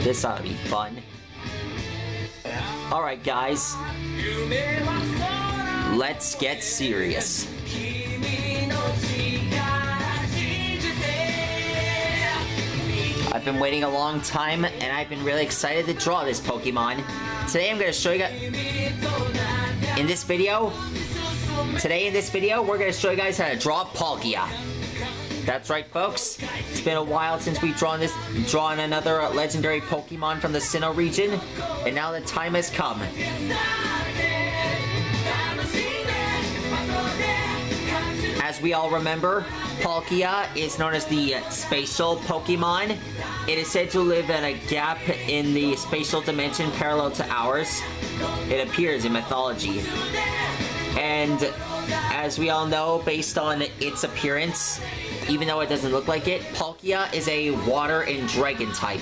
This ought to be fun. Alright guys, let's get serious. I've been waiting a long time, and I've been really excited to draw this Pokemon. Today I'm going to show you guys... In this video, we're going to show you guys how to draw Palkia. That's right, folks. It's been a while since we've drawn another legendary Pokemon from the Sinnoh region, and now the time has come. As we all remember, Palkia is known as the spacial Pokemon. It is said to live in a gap in the spatial dimension parallel to ours. It appears in mythology. And as we all know, based on its appearance, even though it doesn't look like it, Palkia is a water and dragon type.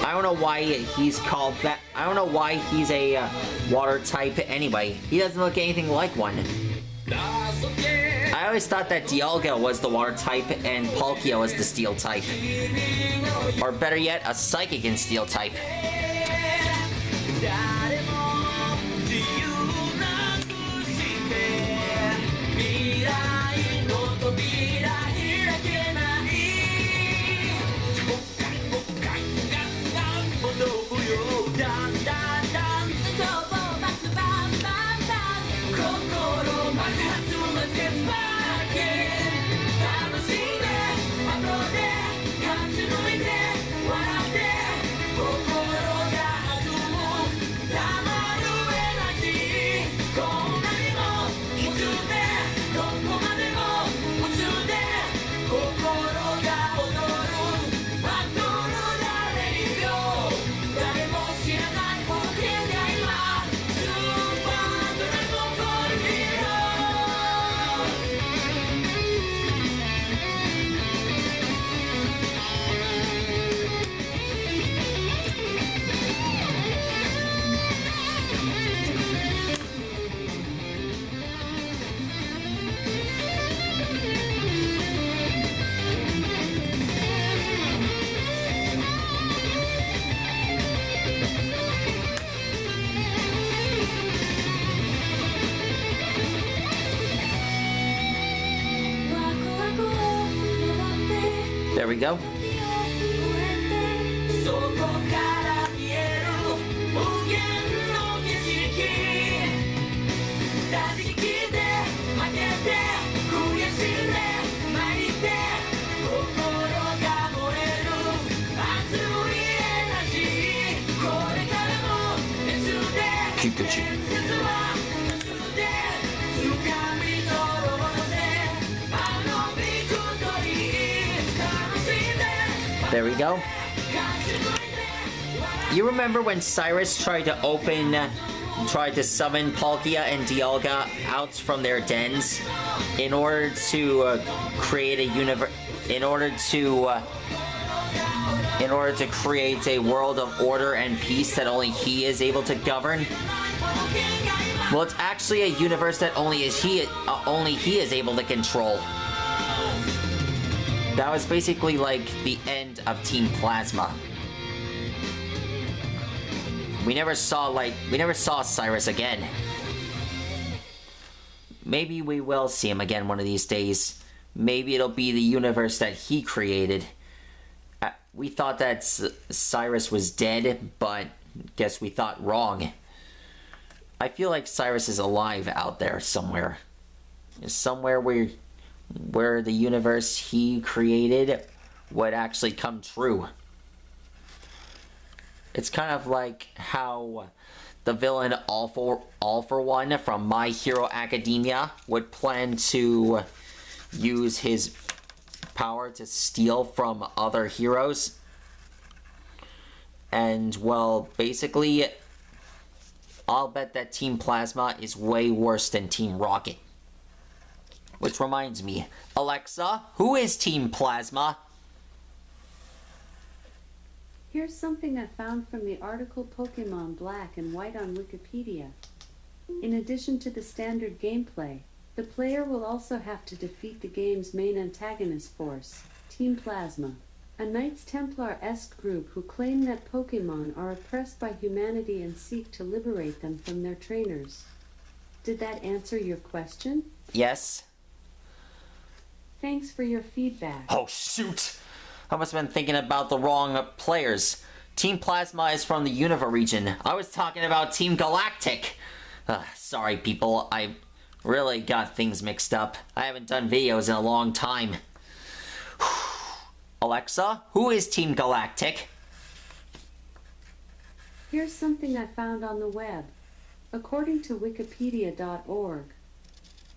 I don't know why he's called that. I don't know why he's a water type anyway. He doesn't look anything like one. I always thought that Dialga was the water type and Palkia was the steel type. Or better yet, a psychic and steel type. There we go. Pikachu. There we go. You remember when Cyrus tried to summon Palkia and Dialga out from their dens in order to create a universe, in order to create a world of order and peace that only he is able to govern? Well, it's actually a universe that only he is able to control. That was basically like the end of Team Plasma. We never saw Cyrus again. Maybe we will see him again one of these days. Maybe it'll be the universe that he created. We thought that Cyrus was dead, but guess we thought wrong. I feel like Cyrus is alive out there somewhere. Somewhere where the universe he created would actually come true. It's kind of like how the villain All for One from My Hero Academia would plan to use his power to steal from other heroes. And, well, basically, I'll bet that Team Plasma is way worse than Team Rocket. Which reminds me, Alexa, who is Team Plasma? Here's something I found from the article Pokemon Black and White on Wikipedia. In addition to the standard gameplay, the player will also have to defeat the game's main antagonist force, Team Plasma. A Knights Templar-esque group who claim that Pokemon are oppressed by humanity and seek to liberate them from their trainers. Did that answer your question? Yes. Thanks for your feedback. Oh, shoot! I must have been thinking about the wrong players. Team Plasma is from the Unova region. I was talking about Team Galactic. Sorry, people. I really got things mixed up. I haven't done videos in a long time. Alexa, who is Team Galactic? Here's something I found on the web. According to wikipedia.org,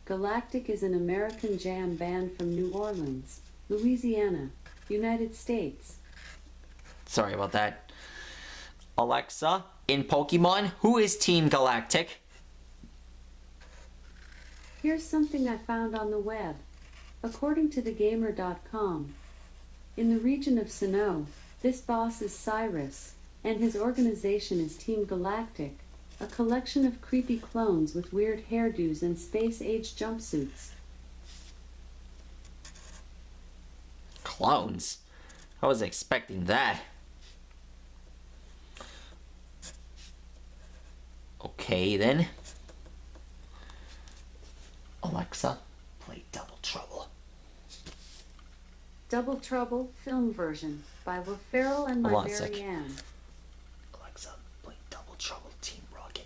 Galactic is an American jam band from New Orleans, Louisiana, United States. Sorry about that. Alexa, in Pokemon, who is Team Galactic? Here's something I found on the web. According to thegamer.com, in the region of Sinnoh, this boss is Cyrus, and his organization is Team Galactic, a collection of creepy clones with weird hairdos and space-age jumpsuits. Clones? I was expecting that. Okay, then. Alexa, play Double Trouble. Double Trouble film version by Will Ferrell and Hold My on a sec. Mary Ann. Alexa, play Double Trouble Team Rocket.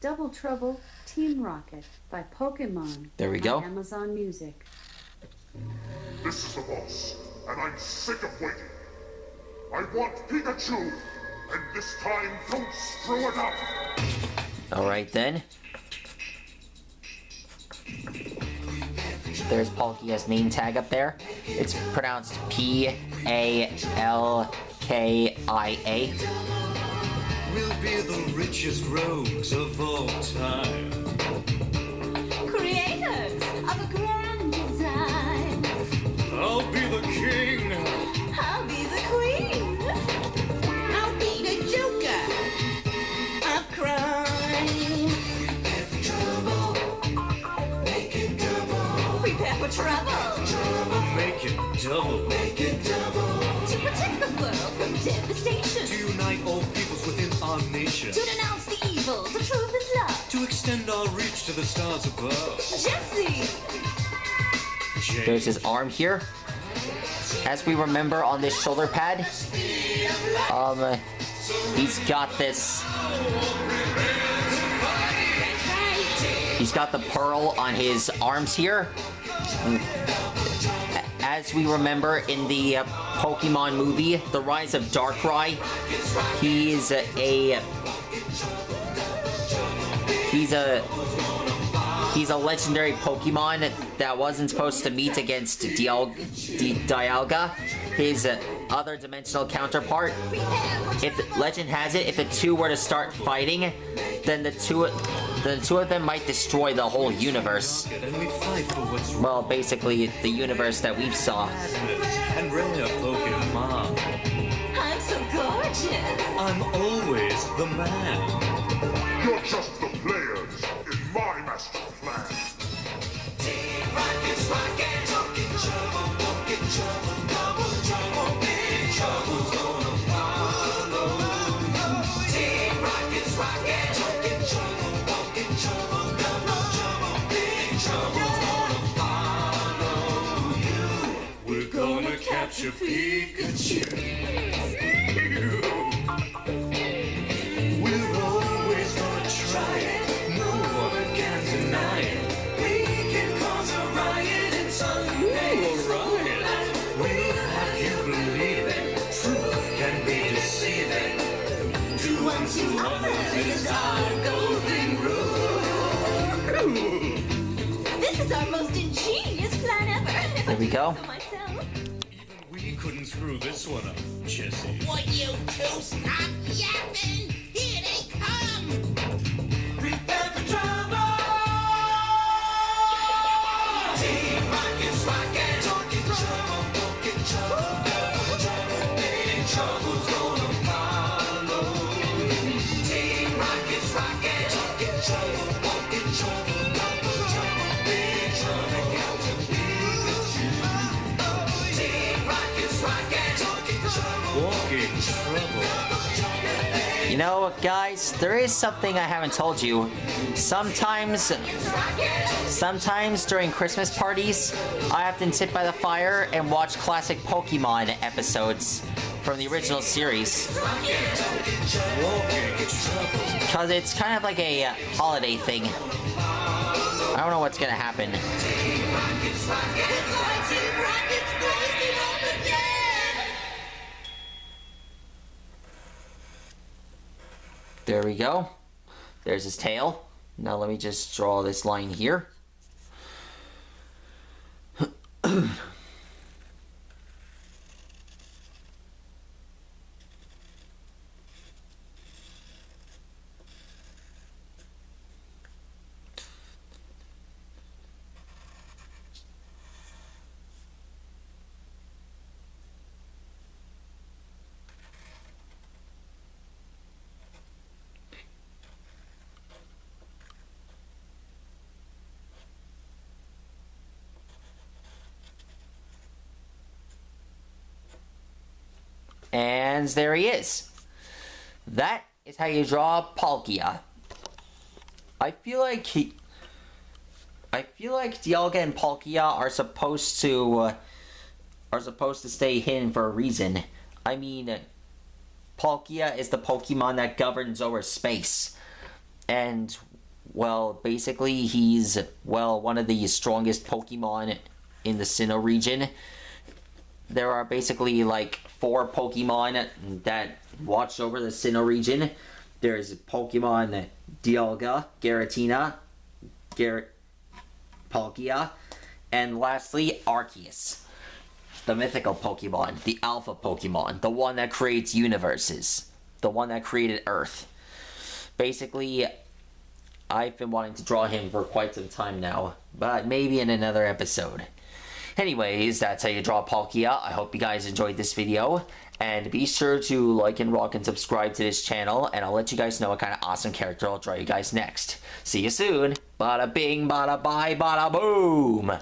Double Trouble Team Rocket by Pokemon. There we on go. Amazon Music. This is the boss, and I'm sick of waiting. I want Pikachu, and this time don't screw it up. Alright then. There's Palkia's name tag up there. It's pronounced P-A-L-K-I-A. We'll be the richest rogues of all time. Creators of a grand design. I'll be the king. I'll be the queen. I'll be the joker of crime. Prepare for trouble. Make it double. To protect the world from devastation. To unite all peoples within our nation. To denounce the evils of truth and love. To extend our reach to the stars above. Jesse! There's his arm here. As we remember on this shoulder pad, he's got this. He's got the pearl on his arms here. As we remember in the Pokemon movie, The Rise of Darkrai, he's a legendary Pokemon that wasn't supposed to meet against Dialga, his other dimensional counterpart. If legend has it, if the two were to start fighting, then the two of them might destroy the whole universe. And we fight for what's right. Well, basically, the universe that we saw. And rare Pokemon. I'm so gorgeous. I'm always the man. You're just the players in my master plan. We're gonna capture Pikachu. We're always gonna try it. No one can deny it. We can cause a riot in Sunday. Ooh, a riot. We'll have you believe it. Truth can be deceiving. Do unto others is our golden rule. This is our most ingenious plan ever. There we go. So myself. Even we couldn't screw this one up, Jesse. Would you two stop yapping? Here they come! Prepare for trouble! Team Rocket's rockin', talking trouble, talking trouble, big trouble's gonna follow. Team Rocket's rockin', talking trouble, talking trouble, big trouble, got to be with you. Team You know, guys, there is something I haven't told you. Sometimes during Christmas parties, I often sit by the fire and watch classic Pokemon episodes from the original series. Because it's kind of like a holiday thing. I don't know what's gonna happen. There we go. There's his tail. Now let me just draw this line here. And there he is. That is how you draw Palkia. I feel like Dialga and Palkia are supposed to stay hidden for a reason. I mean, Palkia is the Pokemon that governs over space. And, well, basically he's, well, one of the strongest Pokemon in the Sinnoh region. There are basically like 4 Pokemon that watch over the Sinnoh region. There's Pokemon Dialga, Giratina, Palkia, and lastly Arceus, the mythical Pokemon, the alpha Pokemon, the one that creates universes, the one that created Earth. Basically, I've been wanting to draw him for quite some time now, but maybe in another episode. Anyways, that's how you draw Palkia. I hope you guys enjoyed this video. And be sure to like and rock and subscribe to this channel. And I'll let you guys know what kind of awesome character I'll draw you guys next. See you soon. Bada bing, bada bye, bada boom.